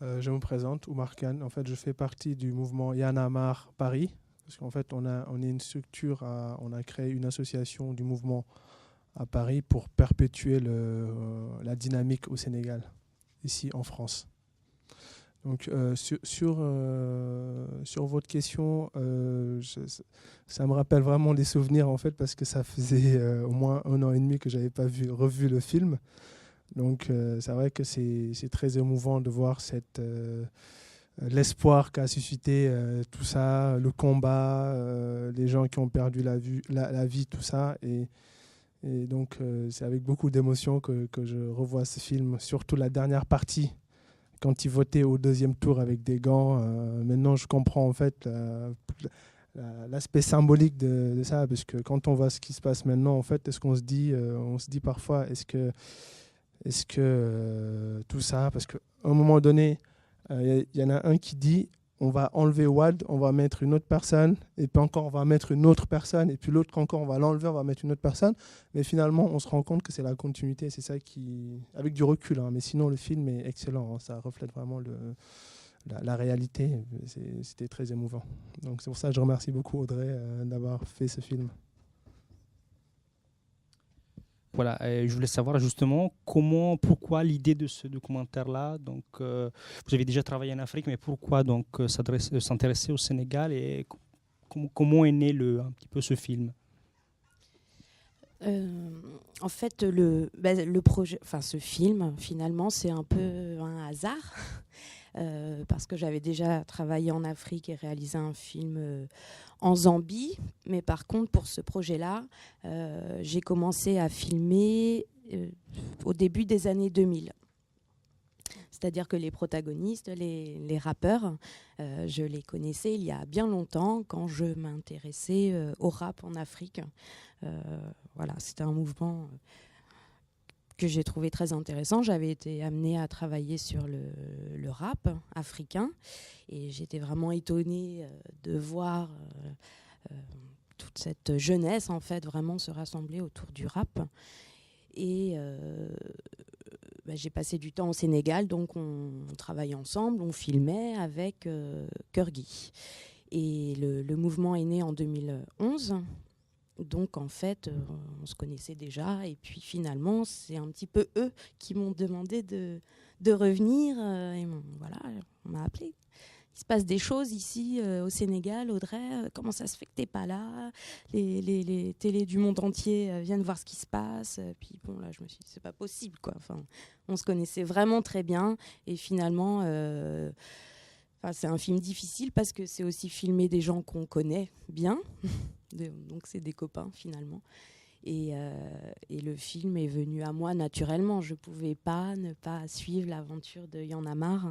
Je me présente, Oumar Khan. En fait, je fais partie du mouvement Y'en a marre Paris. Parce qu'en fait, on est une structure, on a créé une association du mouvement à Paris pour perpétuer la dynamique au Sénégal, ici en France. Donc, sur votre question, ça me rappelle vraiment des souvenirs, en fait, parce que ça faisait au moins 1 an et demi que je n'avais pas revu le film. Donc, c'est vrai que c'est très émouvant de voir l'espoir qu'a suscité tout ça, le combat, les gens qui ont perdu la vie, tout ça. Et donc, c'est avec beaucoup d'émotion que je revois ce film, surtout la dernière partie, quand il votait au deuxième tour avec des gants. Maintenant, je comprends en fait l'aspect symbolique de ça, parce que quand on voit ce qui se passe maintenant, en fait, est-ce qu'on se dit, on se dit parfois, est-ce que tout ça, parce qu'à un moment donné, y en a un qui dit on va enlever Wad, on va mettre une autre personne, et puis encore on va mettre une autre personne, et puis l'autre encore on va l'enlever, on va mettre une autre personne. Mais finalement, on se rend compte que c'est la continuité, c'est ça qui, avec du recul, hein, mais sinon le film est excellent, hein, ça reflète vraiment la réalité. C'était très émouvant. Donc c'est pour ça que je remercie beaucoup Audrey d'avoir fait ce film. Voilà, je voulais savoir justement pourquoi l'idée de ce documentaire-là. Donc, vous avez déjà travaillé en Afrique, mais pourquoi donc s'intéresser au Sénégal et comment est né un petit peu ce film? En fait, le projet, enfin ce film, finalement, c'est un peu un hasard. Parce que j'avais déjà travaillé en Afrique et réalisé un film en Zambie. Mais par contre, pour ce projet-là, j'ai commencé à filmer au début des années 2000. C'est-à-dire que les protagonistes, les rappeurs, je les connaissais il y a bien longtemps quand je m'intéressais au rap en Afrique. Voilà, c'était un mouvement que j'ai trouvé très intéressant. J'avais été amenée à travailler sur le rap africain et j'étais vraiment étonnée de voir toute cette jeunesse en fait vraiment se rassembler autour du rap. Et j'ai passé du temps au Sénégal, donc on travaillait ensemble, on filmait avec Kurgi. Et le mouvement est né en 2011. Donc en fait, on se connaissait déjà. Et puis finalement, c'est un petit peu eux qui m'ont demandé de revenir. Et voilà, on m'a appelé. Il se passe des choses ici au Sénégal, Audrey. Comment ça se fait que t'es pas là? Les télés du monde entier viennent voir ce qui se passe. Puis bon, là, je me suis dit, c'est pas possible, quoi. Enfin, on se connaissait vraiment très bien. Et finalement, c'est un film difficile parce que c'est aussi filmer des gens qu'on connaît bien. Donc c'est des copains finalement. Et le film est venu à moi naturellement. Je ne pouvais pas ne pas suivre l'aventure de Y'en a marre.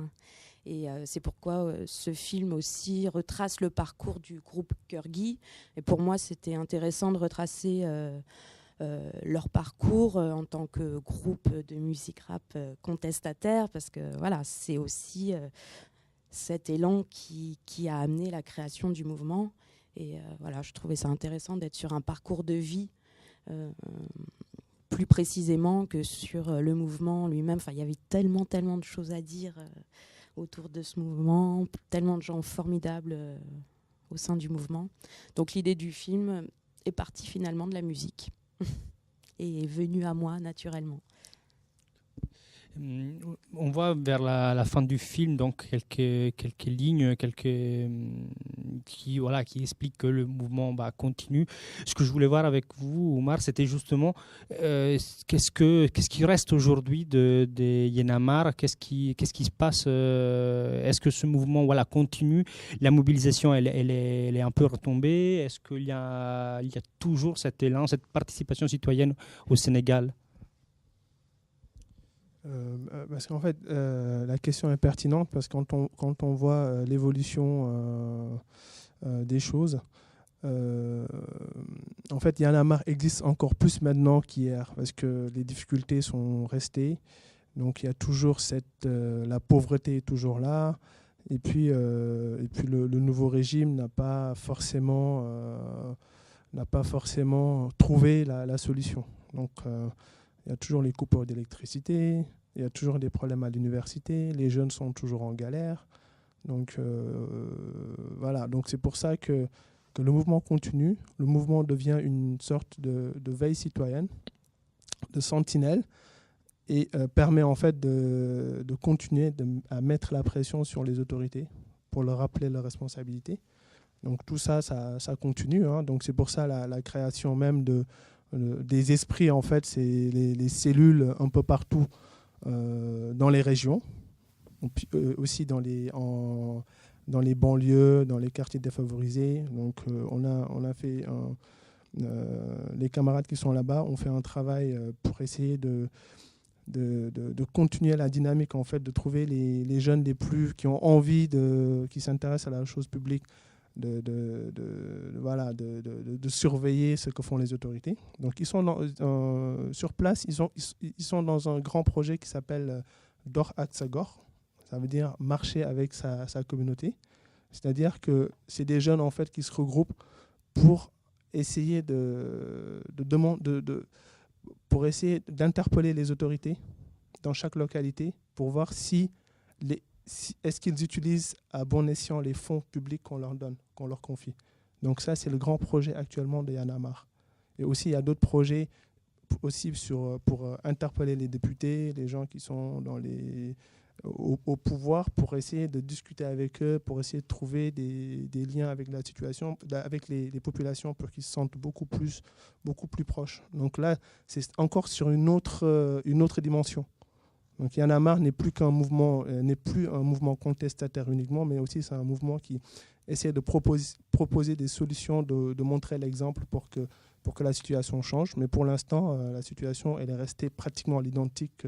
Et c'est pourquoi ce film aussi retrace le parcours du groupe Kurgi. Et pour moi, c'était intéressant de retracer leur parcours en tant que groupe de musique rap contestataire, parce que voilà, c'est aussi cet élan qui a amené la création du mouvement. Et voilà, je trouvais ça intéressant d'être sur un parcours de vie plus précisément que sur le mouvement lui-même. Enfin, il y avait tellement de choses à dire autour de ce mouvement, tellement de gens formidables au sein du mouvement. Donc l'idée du film est partie finalement de la musique et est venue à moi naturellement. On voit vers la fin du film donc quelques lignes qui expliquent que le mouvement continue. Ce que je voulais voir avec vous, Oumar, c'était justement qu'est-ce qui reste aujourd'hui de Y'en a marre, qu'est-ce qui se passe, est-ce que ce mouvement continue, la mobilisation elle est un peu retombée, est-ce qu'il y a toujours cet élan, cette participation citoyenne au Sénégal? Parce qu'en fait, la question est pertinente parce que quand on voit l'évolution des choses, en fait, Y'en a marre existe encore plus maintenant qu'hier parce que les difficultés sont restées. Donc, il y a toujours la pauvreté est toujours là. Et puis le nouveau régime n'a pas forcément trouvé la solution. Donc, il y a toujours les coupures d'électricité. Il y a toujours des problèmes à l'université, les jeunes sont toujours en galère. Donc voilà, donc c'est pour ça que le mouvement continue, le mouvement devient une sorte de veille citoyenne, de sentinelle, et permet en fait de continuer à mettre la pression sur les autorités pour leur rappeler leurs responsabilités. Donc tout ça, ça continue. Hein. Donc c'est pour ça la création même des esprits, en fait, c'est les cellules un peu partout dans les régions, aussi dans les banlieues, dans les quartiers défavorisés. Donc on a fait les camarades qui sont là-bas ont fait un travail pour essayer de continuer la dynamique, en fait, de trouver les jeunes qui ont envie, qui s'intéressent à la chose publique, de surveiller ce que font les autorités. Donc ils sont sur place, ils sont dans un grand projet qui s'appelle Dor Aksagor. Ça veut dire marcher avec sa communauté. C'est-à-dire que c'est des jeunes, en fait, qui se regroupent pour essayer pour essayer d'interpeller les autorités dans chaque localité pour voir est-ce qu'ils utilisent à bon escient les fonds publics qu'on leur donne, qu'on leur confie. Donc ça, c'est le grand projet actuellement de Y'en a marre. Et aussi, il y a d'autres projets aussi pour interpeller les députés, les gens qui sont au pouvoir, pour essayer de discuter avec eux, pour essayer de trouver des liens avec la situation, avec les populations, pour qu'ils se sentent beaucoup plus proches. Donc là, c'est encore sur une autre dimension. Donc Y'en a marre n'est plus un mouvement contestataire uniquement, mais aussi c'est un mouvement qui essaie de proposer des solutions, de montrer l'exemple pour que la situation change. Mais pour l'instant, la situation elle est restée pratiquement l'identique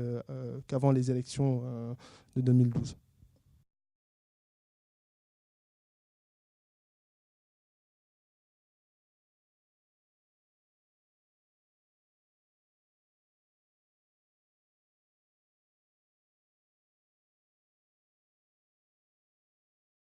qu'avant les élections de 2012.